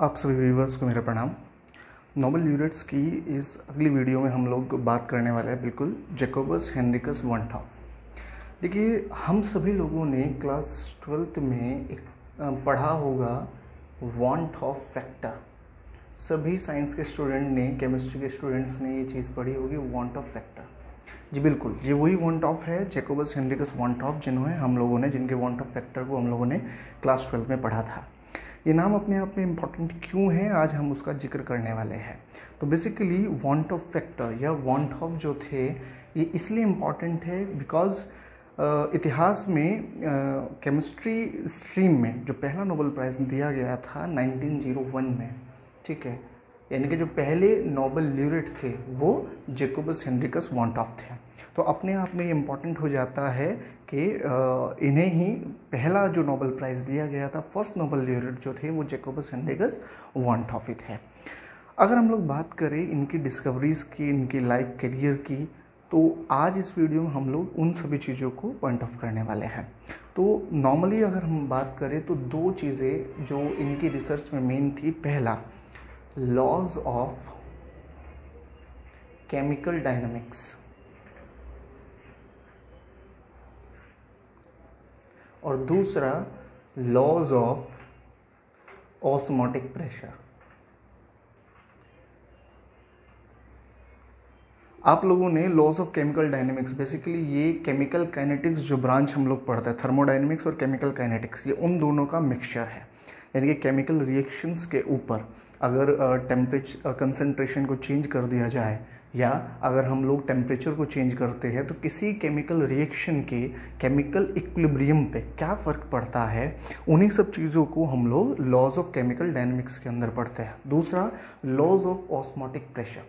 आप सभी व्यूवर्स को मेरा प्रणाम। नोबेल ल्यूरेट्स की इस अगली वीडियो में हम लोग बात करने वाले हैं बिल्कुल जैकोबस हेनरिकस वॉन्टॉफ। देखिए, हम सभी लोगों ने क्लास 12th में एक पढ़ा होगा वॉन्टॉफ फैक्टर। सभी साइंस के स्टूडेंट ने, केमिस्ट्री के स्टूडेंट्स ने ये चीज़ पढ़ी होगी, वॉन्टॉफ फैक्टर। जी बिल्कुल, ये वही वॉन्टॉफ है, जैकोबस हेनरिकस वॉन्टॉफ, जिनके वॉन्टॉफ फैक्टर को हम लोगों ने क्लास 12 में पढ़ा था। ये नाम अपने आप में इम्पॉर्टेंट क्यों है, आज हम उसका जिक्र करने वाले हैं। तो बेसिकली वॉन्टॉफ फैक्टर या वॉन्टॉफ जो थे, ये इसलिए इम्पॉर्टेंट है बिकॉज इतिहास में केमिस्ट्री स्ट्रीम में जो पहला नोबेल प्राइज़ दिया गया था 1901 में, ठीक है, यानी कि जो पहले नोबेल ल्यूरेट थे वो जैकोबस हेनरिकस वॉन्टॉफ थे। तो अपने आप में ये इम्पॉर्टेंट हो जाता है कि इन्हें ही पहला जो नोबेल प्राइज़ दिया गया था, फर्स्ट नोबेल ल्यूरेट जो थे वो जैकोबस हेनरिकस वॉन्टॉफ ही थे। अगर हम लोग बात करें इनकी डिस्कवरीज़ की, इनकी लाइफ करियर की, तो आज इस वीडियो में हम लोग उन सभी चीज़ों को पॉइंट ऑफ करने वाले हैं। तो नॉर्मली अगर हम बात करें तो दो चीज़ें जो इनकी रिसर्च में मेन थी, पहला लॉज ऑफ केमिकल डायनामिक्स और दूसरा लॉज ऑफ ऑस्मोटिक प्रेशर। आप लोगों ने laws of chemical dynamics, basically ये केमिकल काइनेटिक्स जो ब्रांच हम लोग पढ़ते हैं, थर्मोडायनेमिक्स और केमिकल काइनेटिक्स, ये उन दोनों का मिक्सचर है। यानी कि केमिकल रिएक्शंस के ऊपर अगर टेम्परेचर कंसंट्रेशन को चेंज कर दिया जाए या अगर हम लोग टेम्परेचर को चेंज करते हैं तो किसी केमिकल रिएक्शन के केमिकल इक्विलिब्रियम पे क्या फ़र्क पड़ता है, उन्हीं सब चीज़ों को हम लोग लॉज ऑफ केमिकल डायनेमिक्स के अंदर पढ़ते हैं। दूसरा laws of osmotic pressure.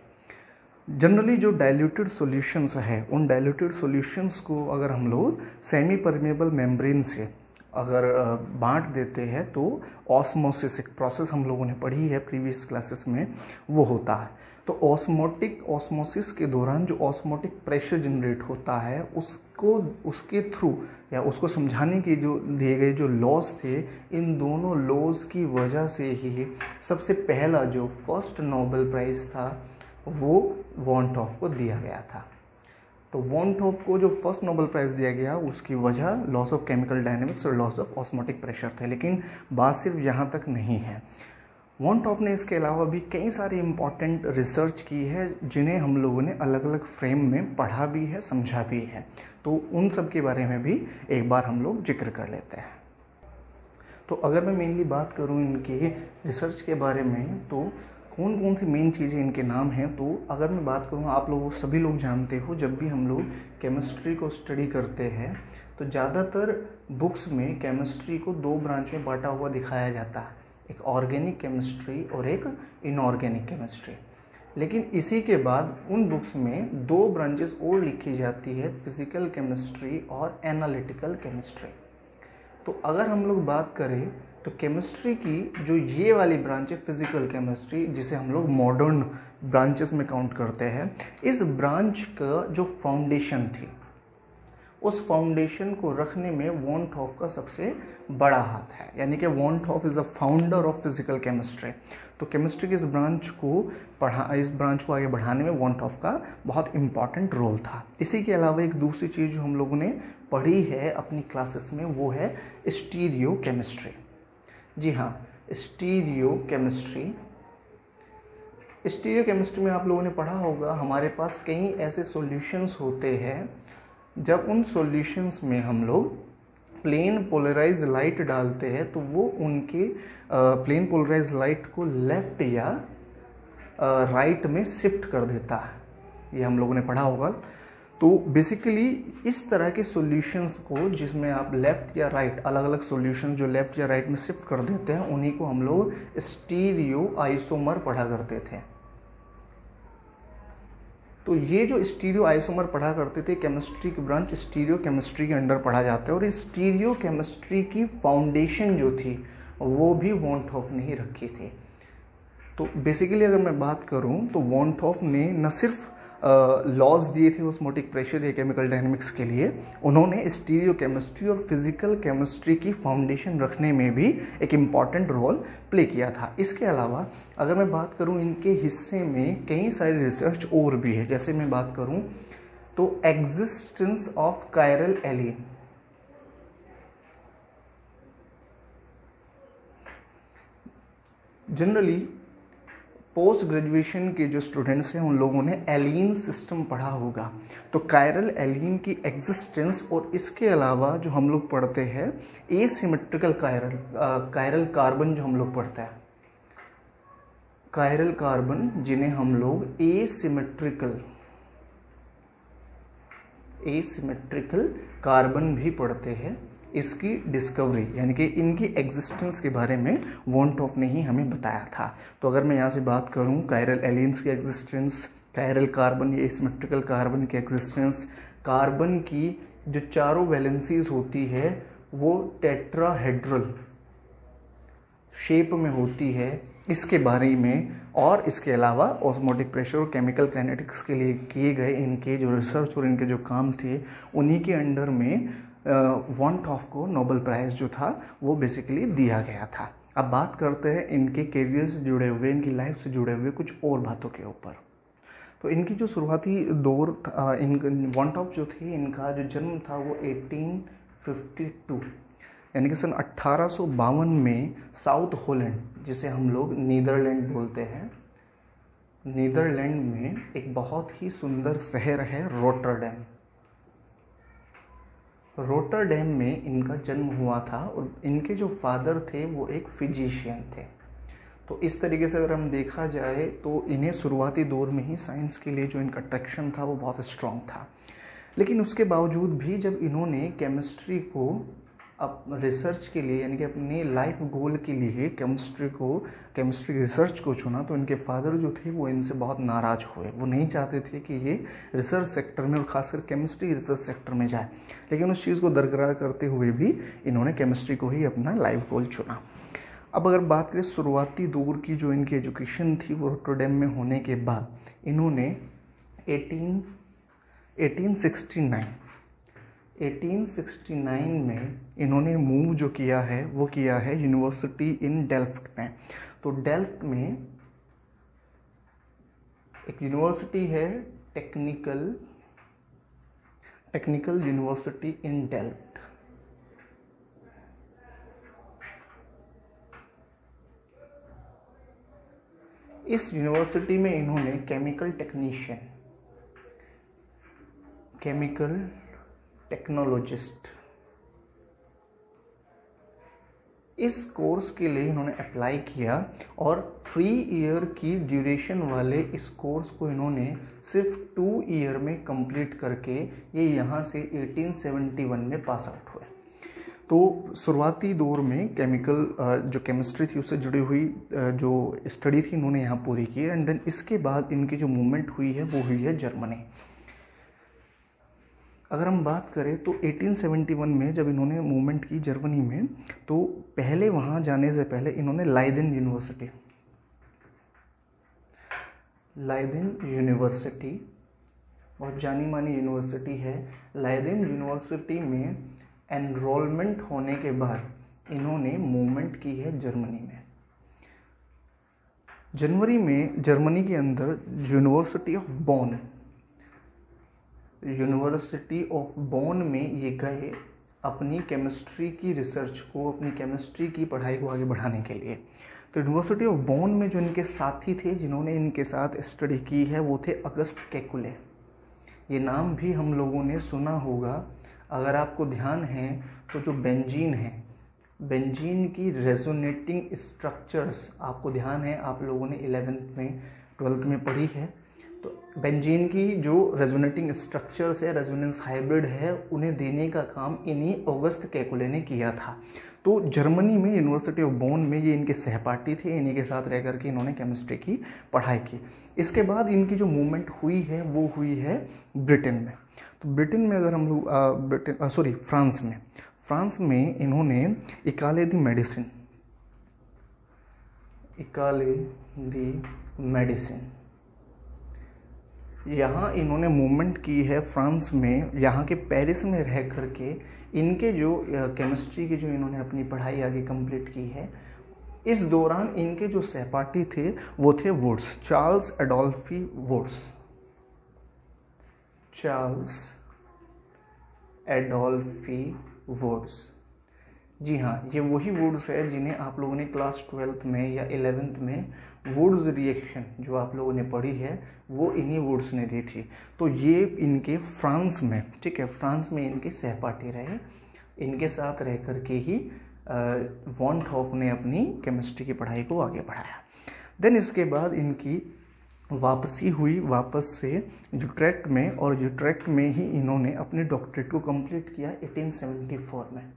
Generally जो डाइल्यूटेड सॉल्यूशंस है, उन डाइल्यूटेड सॉल्यूशंस को अगर हम लोग सेमी परमेबल मेम्ब्रेन से अगर बांट देते हैं तो ऑस्मोसिस, एक प्रोसेस हम लोगों ने पढ़ी है प्रीवियस क्लासेस में, वो होता है। तो ऑस्मोसिस के दौरान जो ऑस्मोटिक प्रेशर जनरेट होता है, उसके थ्रू या उसको समझाने के जो दिए गए जो लॉज थे, इन दोनों लॉज की वजह से ही सबसे पहला जो फर्स्ट नोबेल प्राइज़ था वो वॉन्टॉफ को दिया गया था। तो वॉन्टॉफ को जो फर्स्ट नोबेल प्राइज़ दिया गया उसकी वजह लॉस ऑफ केमिकल डायनेमिक्स और लॉस ऑफ ऑस्मोटिक प्रेशर थे। लेकिन बात सिर्फ यहाँ तक नहीं है, वॉन्टॉफ ने इसके अलावा भी कई सारी इम्पॉर्टेंट रिसर्च की है जिन्हें हम लोगों ने अलग अलग फ्रेम में पढ़ा भी है, समझा भी है। तो उन सब के बारे में भी एक बार हम लोग जिक्र कर लेते हैं। तो अगर मैं मेनली बात करूँ इनकी रिसर्च के बारे में, तो कौन कौन सी मेन चीज़ें इनके नाम हैं, तो अगर मैं बात करूँ, आप लोग सभी लोग जानते हो, जब भी हम लोग केमिस्ट्री को स्टडी करते हैं तो ज़्यादातर बुक्स में केमिस्ट्री को दो ब्रांच में बांटा हुआ दिखाया जाता है, एक ऑर्गेनिक केमिस्ट्री और एक इनऑर्गेनिक केमिस्ट्री। लेकिन इसी के बाद उन बुक्स में दो ब्रांचेस और लिखी जाती है, फिजिकल केमिस्ट्री और एनालिटिकल केमिस्ट्री। तो अगर हम लोग बात करें तो केमिस्ट्री की जो ये वाली ब्रांच है, फिजिकल केमिस्ट्री, जिसे हम लोग मॉडर्न ब्रांचेस में काउंट करते हैं, इस ब्रांच का जो फाउंडेशन थी, उस फाउंडेशन को रखने में वॉन्टॉफ का सबसे बड़ा हाथ है। यानी कि van 't Hoff is a founder of physical chemistry. तो केमिस्ट्री की इस ब्रांच को आगे बढ़ाने में वॉन्टॉफ का बहुत इम्पॉर्टेंट रोल था। इसी के अलावा एक दूसरी चीज़ जो हम लोगों ने पढ़ी है अपनी क्लासेस में, वो है स्टीरियो केमिस्ट्री। जी हाँ, स्टीरियो केमिस्ट्री में आप लोगों ने पढ़ा होगा, हमारे पास कई ऐसे सॉल्यूशंस होते हैं, जब उन सॉल्यूशंस में हम लोग प्लेन पोलराइज लाइट डालते हैं तो वो उनके प्लेन पोलराइज लाइट को लेफ्ट या राइट में शिफ्ट कर देता है। ये हम लोगों ने पढ़ा होगा। तो बेसिकली इस तरह के सॉल्यूशंस को, जिसमें आप लेफ़्ट या राइट, अलग अलग सॉल्यूशन जो लेफ़्ट या राइट में शिफ्ट कर देते हैं, उन्हीं को हम लोग स्टीरियो आइसोमर पढ़ा करते थे। तो ये जो स्टीरियो आइसोमर पढ़ा करते थे, केमिस्ट्री की ब्रांच स्टीरियो केमिस्ट्री के अंडर पढ़ा जाता है। और इस स्टीरियो केमिस्ट्री की फाउंडेशन जो थी वो भी वॉन्टॉफ ने ही रखी थी। तो बेसिकली अगर मैं बात करूं तो वॉन्टॉफ ने न सिर्फ लॉज दिए थे ऑस्मोटिक प्रेशर या केमिकल डायनेमिक्स के लिए, उन्होंने स्टीरियो केमिस्ट्री और फिजिकल केमिस्ट्री की फाउंडेशन रखने में भी एक इम्पॉर्टेंट रोल प्ले किया था। इसके अलावा अगर मैं बात करूं इनके हिस्से में कई सारी रिसर्च और भी है। जैसे मैं बात करूं तो existence of chiral allene, generally post graduation के जो स्टूडेंट्स हैं उन लोगों ने एलीन सिस्टम पढ़ा होगा। तो कायरल एलीन की एग्जिस्टेंस और इसके अलावा जो हम लोग पढ़ते हैं एसिमेट्रिकल कायरल कार्बन जो हम लोग पढ़ते हैं, कायरल कार्बन जिन्हें हम लोग एसिमेट्रिकल कार्बन भी पढ़ते हैं, इसकी डिस्कवरी यानी कि इनकी एग्जिस्टेंस के बारे में वॉन्टॉफ ने ही हमें बताया था। तो अगर मैं यहाँ से बात करूँ कायरल एलिन्स की एग्जिस्टेंस, कायरल कार्बन या एसिमेट्रिकल कार्बन की एग्जिस्टेंस, कार्बन की जो चारों वैलेंसीज होती है वो टेट्राहेड्रल शेप में होती है, इसके बारे में, और इसके अलावा ऑस्मोटिक प्रेशर और केमिकल काइनेटिक्स के लिए किए गए इनके जो रिसर्च और इनके जो काम थे उन्हीं के अंडर में वॉन्टॉफ को नोबेल प्राइज़ जो था वो बेसिकली दिया गया था। अब बात करते हैं इनके करियर से जुड़े हुए, इनकी लाइफ से जुड़े हुए कुछ और बातों के ऊपर। तो इनकी जो शुरुआती दौर वॉन्टॉफ जो थे, इनका जो जन्म था वो 1852 यानी कि सन 1852 में साउथ हॉलैंड, जिसे हम लोग नीदरलैंड बोलते हैं, नीदरलैंड में एक बहुत ही सुंदर शहर है रोटरडैम। रोटरडैम में इनका जन्म हुआ था और इनके जो फादर थे वो एक फिजिशियन थे। तो इस तरीके से अगर हम देखा जाए तो इन्हें शुरुआती दौर में ही साइंस के लिए जो इनका अट्रैक्शन था वो बहुत स्ट्रॉन्ग था। लेकिन उसके बावजूद भी जब इन्होंने केमिस्ट्री को अब रिसर्च के लिए यानी कि अपने लाइफ गोल के लिए केमिस्ट्री रिसर्च को चुना, तो इनके फादर जो थे वो इनसे बहुत नाराज़ हुए। वो नहीं चाहते थे कि ये रिसर्च सेक्टर में और ख़ासकर केमिस्ट्री रिसर्च सेक्टर में जाए, लेकिन उस चीज़ को बरकरार करते हुए भी इन्होंने केमिस्ट्री को ही अपना लाइफ गोल चुना। अब अगर बात करें शुरुआती दौर की, जो इनकी एजुकेशन थी वो रोटरडैम में होने के बाद इन्होंने 1869 में इन्होंने मूव जो किया है वो किया है यूनिवर्सिटी इन डेल्फ्ट में। तो डेल्फ्ट में एक यूनिवर्सिटी है, टेक्निकल यूनिवर्सिटी इन डेल्फ्ट। इस यूनिवर्सिटी में इन्होंने केमिकल टेक्नोलॉजिस्ट इस कोर्स के लिए इन्होंने अप्लाई किया और 3 ईयर की ड्यूरेशन वाले इस कोर्स को इन्होंने सिर्फ 2 ईयर में कंप्लीट करके ये यहाँ से 1871 में पास आउट हुए। तो शुरुआती दौर में जो केमिस्ट्री थी उससे जुड़ी हुई जो स्टडी थी इन्होंने यहाँ पूरी की। एंड देन इसके बाद इनकी जो मूवमेंट हुई है वो हुई है जर्मनी। अगर हम बात करें तो 1871 में जब इन्होंने मूवमेंट की जर्मनी में, तो पहले वहाँ जाने से पहले इन्होंने लाइदेन यूनिवर्सिटी बहुत जानी मानी यूनिवर्सिटी है। लाइदेन यूनिवर्सिटी में एनरोलमेंट होने के बाद इन्होंने मूवमेंट की है जर्मनी में। जनवरी में जर्मनी के अंदर यूनिवर्सिटी ऑफ बोन में ये गए अपनी केमिस्ट्री की रिसर्च को, अपनी केमिस्ट्री की पढ़ाई को आगे बढ़ाने के लिए। तो यूनिवर्सिटी ऑफ बोन में जो इनके साथी थे जिन्होंने इनके साथ स्टडी की है वो थे अगस्त केकुले। ये नाम भी हम लोगों ने सुना होगा। अगर आपको ध्यान है तो जो बेंजीन है, बेंजीन की रेजोनेटिंग स्ट्रक्चर्स आपको ध्यान है, आप लोगों ने 11th में 12th में पढ़ी है। तो बेंजीन की जो रेजोनेटिंग स्ट्रक्चर्स है, रेजोनेंस हाइब्रिड है, उन्हें देने का काम इन्हीं अगस्त केकुले ने किया था। तो जर्मनी में यूनिवर्सिटी ऑफ बोन में ये इनके सहपाठी थे, इन्हीं के साथ रह करके इन्होंने केमिस्ट्री की पढ़ाई की। इसके बाद इनकी जो मूवमेंट हुई है वो हुई है ब्रिटेन में। तो ब्रिटेन में अगर हम लोग फ्रांस में इन्होंने इकाले दी मेडिसिन यहाँ इन्होंने मूवमेंट की है फ्रांस में, यहाँ के पेरिस में रह करके इनके जो केमिस्ट्री की जो इन्होंने अपनी पढ़ाई आगे कंप्लीट की है। इस दौरान इनके जो सहपाठी थे वो थे Wurtz, Charles Adolphe Wurtz, Charles Adolphe Wurtz. जी हाँ, ये वही वुड्स है जिन्हें आप लोगों ने क्लास 12th में या 11th में वुड्स रिएक्शन जो आप लोगों ने पढ़ी है वो इन्हीं वुड्स ने दी थी। तो ये इनके फ्रांस में, ठीक है, फ्रांस में इनके सहपाठी रहे, इनके साथ रह कर के ही वॉन थॉफ ने अपनी केमिस्ट्री की पढ़ाई को आगे बढ़ाया। देन इसके बाद इनकी वापसी हुई वापस से यूट्रेक्ट में, और यूट्रेक्ट में ही इन्होंने अपने डॉक्टरेट को कंप्लीट किया 1874 में।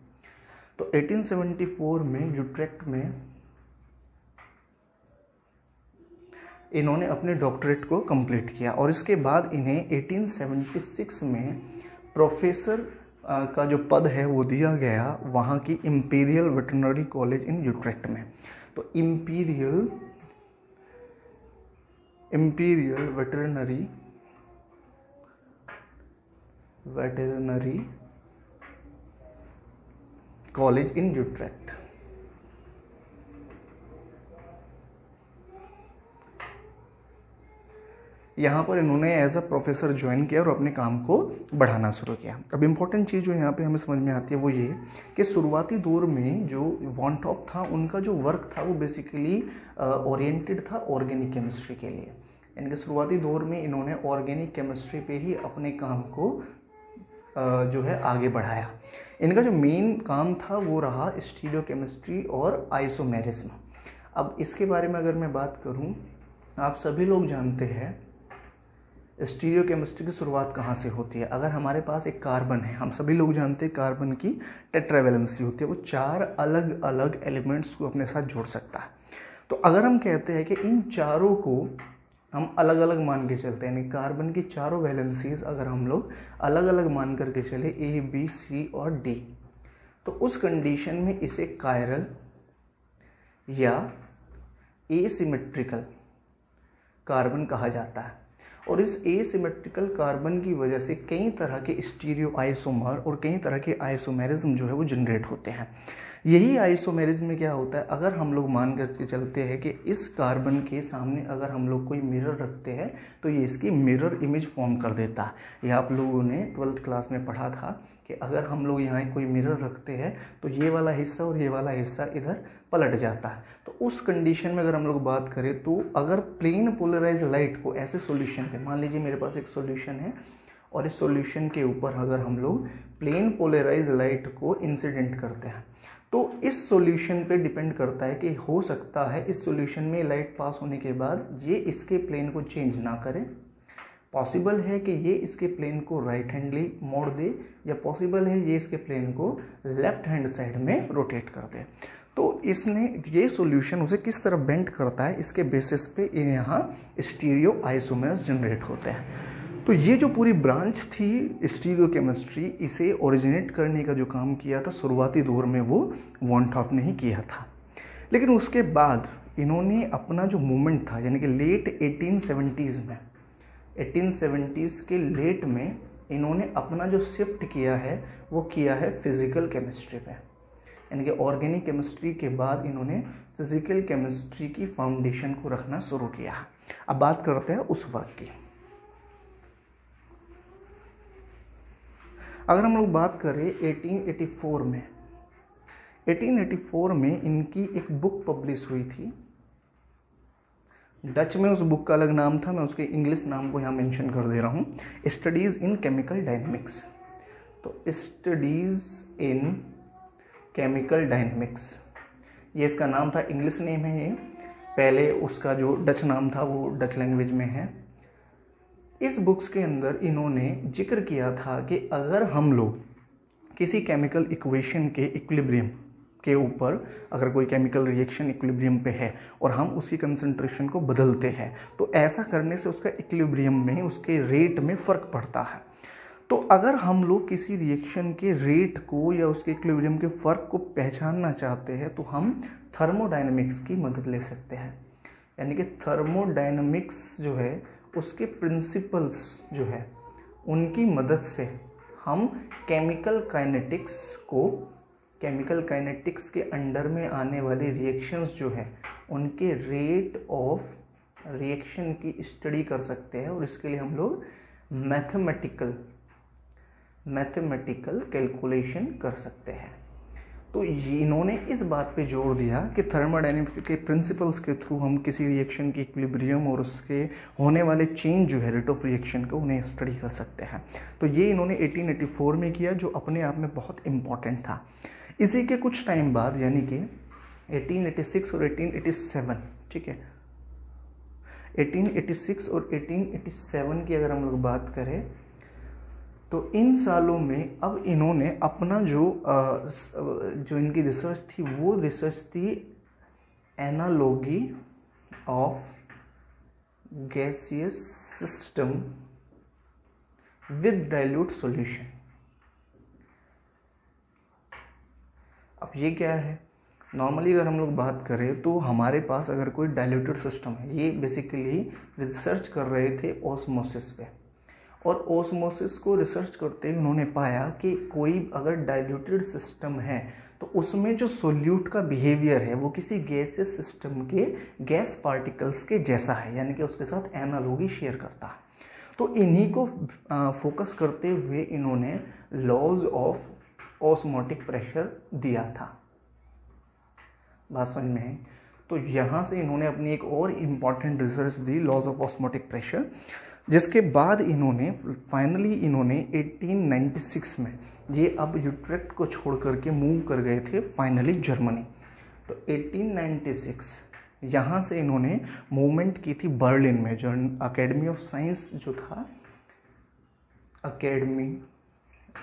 तो 1874 में यूट्रेक्ट में इन्होंने अपने डॉक्टरेट को कंप्लीट किया, और इसके बाद इन्हें 1876 में प्रोफेसर का जो पद है वो दिया गया वहाँ की imperial veterinary college in Utrecht में। तो imperial veterinary college in Utrecht. यहाँ पर इन्होंने एज अ प्रोफेसर ज्वाइन किया और अपने काम को बढ़ाना शुरू किया। अब इम्पोर्टेंट चीज़ जो यहाँ पे हमें समझ में आती है वो ये कि शुरुआती दौर में जो वॉन थॉफ था उनका जो वर्क था वो बेसिकली ओरिएंटेड था ऑर्गेनिक केमिस्ट्री के लिए। यानी कि शुरुआती दौर में इन्होंने ऑर्गेनिक केमिस्ट्री पे ही अपने काम को जो है आगे बढ़ाया। इनका जो मेन काम था वो रहा स्टीरियोकेमिस्ट्री और आइसोमेरिज्म। अब इसके बारे में अगर मैं बात करूं, आप सभी लोग जानते हैं स्टीरियोकेमिस्ट्री की शुरुआत कहाँ से होती है। अगर हमारे पास एक कार्बन है, हम सभी लोग जानते हैं कार्बन की टेट्रावैलेंसी होती है, वो 4 अलग अलग एलिमेंट्स को अपने साथ जोड़ सकता है। तो अगर हम कहते हैं कि इन चारों को हम अलग अलग मान के चलते हैं, यानी कार्बन की चारों वैलेंसीज अगर हम लोग अलग अलग मान करके चले A, B, C और D, तो उस कंडीशन में इसे कायरल या एसिमेट्रिकल कार्बन कहा जाता है। और इस एसिमेट्रिकल कार्बन की वजह से कई तरह के स्टीरियो आइसोमर और कई तरह के आइसोमेरिज्म जो है वो जनरेट होते हैं। यही आइसोमेरिज्म में क्या होता है, अगर हम लोग मान करके चलते हैं कि इस कार्बन के सामने अगर हम लोग कोई मिरर रखते हैं तो ये इसकी मिरर इमेज फॉर्म कर देता है। यह आप लोगों ने 12th क्लास में पढ़ा था कि अगर हम लोग यहाँ कोई मिरर रखते हैं तो ये वाला हिस्सा और ये वाला हिस्सा इधर पलट जाता है। तो उस कंडीशन में अगर हम लोग बात करें तो अगर प्लेन पोलराइज लाइट को ऐसे सॉल्यूशन पे, मान लीजिए मेरे पास एक सॉल्यूशन है और इस सॉल्यूशन के ऊपर अगर हम लोग प्लेन पोलराइज लाइट को इंसिडेंट करते हैं तो इस सॉल्यूशन पे डिपेंड करता है कि हो सकता है इस सॉल्यूशन में लाइट पास होने के बाद ये इसके प्लेन को चेंज ना करे, पॉसिबल है कि ये इसके प्लेन को राइट हैंडली मोड़ दे, या पॉसिबल है ये इसके प्लेन को लेफ्ट हैंड साइड में रोटेट कर दे। तो इसने ये सॉल्यूशन उसे किस तरह बेंड करता है इसके बेसिस पे यहाँ स्टीरियो आइसोमर्स जनरेट होते हैं। तो ये जो पूरी ब्रांच थी स्टीरियोकेमिस्ट्री, इसे ओरिजिनेट करने का जो काम किया था शुरुआती दौर में वो वॉन थॉफ ने ही किया था। लेकिन उसके बाद इन्होंने अपना जो मूवमेंट था यानी कि लेट 1870s में, 1870s के लेट में इन्होंने अपना जो शिफ्ट किया है वो किया है फिजिकल केमिस्ट्री पे। यानी कि ऑर्गेनिक केमिस्ट्री के बाद इन्होंने फिजिकल केमिस्ट्री की फाउंडेशन को रखना शुरू किया। अब बात करते हैं उस वर्क की। अगर हम लोग बात करें 1884 में इनकी एक बुक पब्लिश हुई थी। डच में उस बुक का अलग नाम था, मैं उसके इंग्लिश नाम को यहाँ मेंशन कर दे रहा हूँ, स्टडीज़ इन केमिकल डायनेमिक्स। तो स्टडीज़ इन केमिकल डायनेमिक्स ये इसका नाम था, इंग्लिश नेम है ये। पहले उसका जो डच नाम था वो डच लैंग्वेज में है। इस बुक्स के अंदर इन्होंने जिक्र किया था कि अगर हम लोग किसी केमिकल इक्वेशन के इक्विलिब्रियम के ऊपर, अगर कोई केमिकल रिएक्शन इक्विलिब्रियम पे है और हम उसकी कंसंट्रेशन को बदलते हैं तो ऐसा करने से उसका इक्विलिब्रियम में, उसके रेट में फ़र्क पड़ता है। तो अगर हम लोग किसी रिएक्शन के रेट को या उसके इक्विलिब्रियम के फ़र्क को पहचानना चाहते हैं तो हम थर्मोडायनेमिक्स की मदद ले सकते हैं। यानी कि थर्मोडायनेमिक्स जो है उसके प्रिंसिपल्स जो है उनकी मदद से हम केमिकल काइनेटिक्स के अंडर में आने वाले रिएक्शंस जो है उनके रेट ऑफ रिएक्शन की स्टडी कर सकते हैं, और इसके लिए हम लोग मैथमेटिकल कैलकुलेशन कर सकते हैं। तो इन्होंने इस बात पे जोर दिया कि थर्मोडायनेमिक्स के प्रिंसिपल्स के थ्रू हम किसी रिएक्शन की इक्विलिब्रियम और उसके होने वाले चेंज जो है रेट ऑफ रिएक्शन को उन्हें स्टडी कर सकते हैं। तो ये इन्होंने 1884 में किया, जो अपने आप में बहुत इम्पॉर्टेंट था। इसी के कुछ टाइम बाद यानी कि 1886 और 1887, ठीक है, 1886 और 1887 की अगर हम लोग बात करें तो इन सालों में अब इन्होंने अपना जो इनकी रिसर्च थी वो रिसर्च थी analogy of gaseous system with dilute solution. अब ये क्या है, नॉर्मली अगर हम लोग बात करें तो हमारे पास अगर कोई डाइल्यूटेड सिस्टम है, ये बेसिकली रिसर्च कर रहे थे ऑस्मोसिस पे, और ऑस्मोसिस को रिसर्च करते हुए उन्होंने पाया कि कोई अगर डाइल्यूटेड सिस्टम है तो उसमें जो सोल्यूट का बिहेवियर है वो किसी गैसियस सिस्टम के गैस पार्टिकल्स के जैसा है, यानी कि उसके साथ एनालॉजी शेयर करता है। तो इन्हीं को फोकस करते हुए इन्होंने लॉज ऑफ ऑस्मोटिक प्रेशर दिया था। बात समझ में है? तो यहाँ से इन्होंने अपनी एक और इम्पॉर्टेंट रिसर्च दी, लॉज ऑफ ऑस्मोटिक प्रेशर, जिसके बाद इन्होंने फाइनली 1896 में ये अब यूट्रेक्ट को छोड़ करके मूव कर गए थे फाइनली जर्मनी। तो 1896 यहाँ से इन्होंने मूवमेंट की थी बर्लिन में, जो अकेडमी ऑफ साइंस जो था, अकेडमी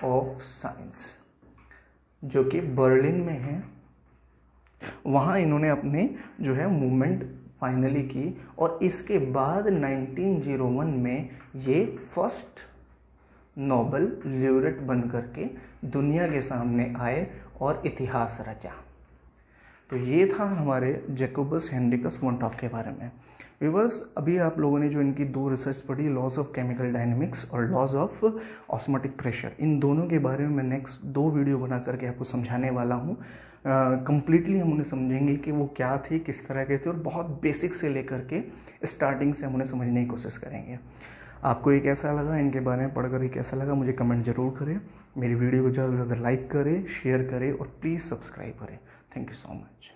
ऑफ साइंस जो कि बर्लिन में है, वहाँ इन्होंने अपने जो है मूवमेंट फाइनली की। और इसके बाद 1901 में ये फर्स्ट नोबेल ल्यूरेट बन करके दुनिया के सामने आए और इतिहास रचा। तो ये था हमारे जैकोबस हेनरिकस वोंट्रॉप के बारे में। व्यूअर्स, अभी आप लोगों ने जो इनकी दो रिसर्च पढ़ी, लॉज ऑफ केमिकल डायनेमिक्स और लॉज ऑफ ऑस्मोटिक प्रेशर, इन दोनों के बारे में मैं नेक्स्ट 2 वीडियो बना करके आपको समझाने वाला हूँ। कंप्लीटली हम उन्हें समझेंगे कि वो क्या थे, किस तरह के थे, और बहुत बेसिक से लेकर के स्टार्टिंग से हम उन्हें समझने की कोशिश करेंगे। आपको ये कैसा लगा, इनके बारे में पढ़कर ये कैसा लगा, मुझे कमेंट ज़रूर करें। मेरी वीडियो को ज़्यादा से ज़्यादा लाइक करें, शेयर करें और प्लीज़ सब्सक्राइब करें। Thank you so much.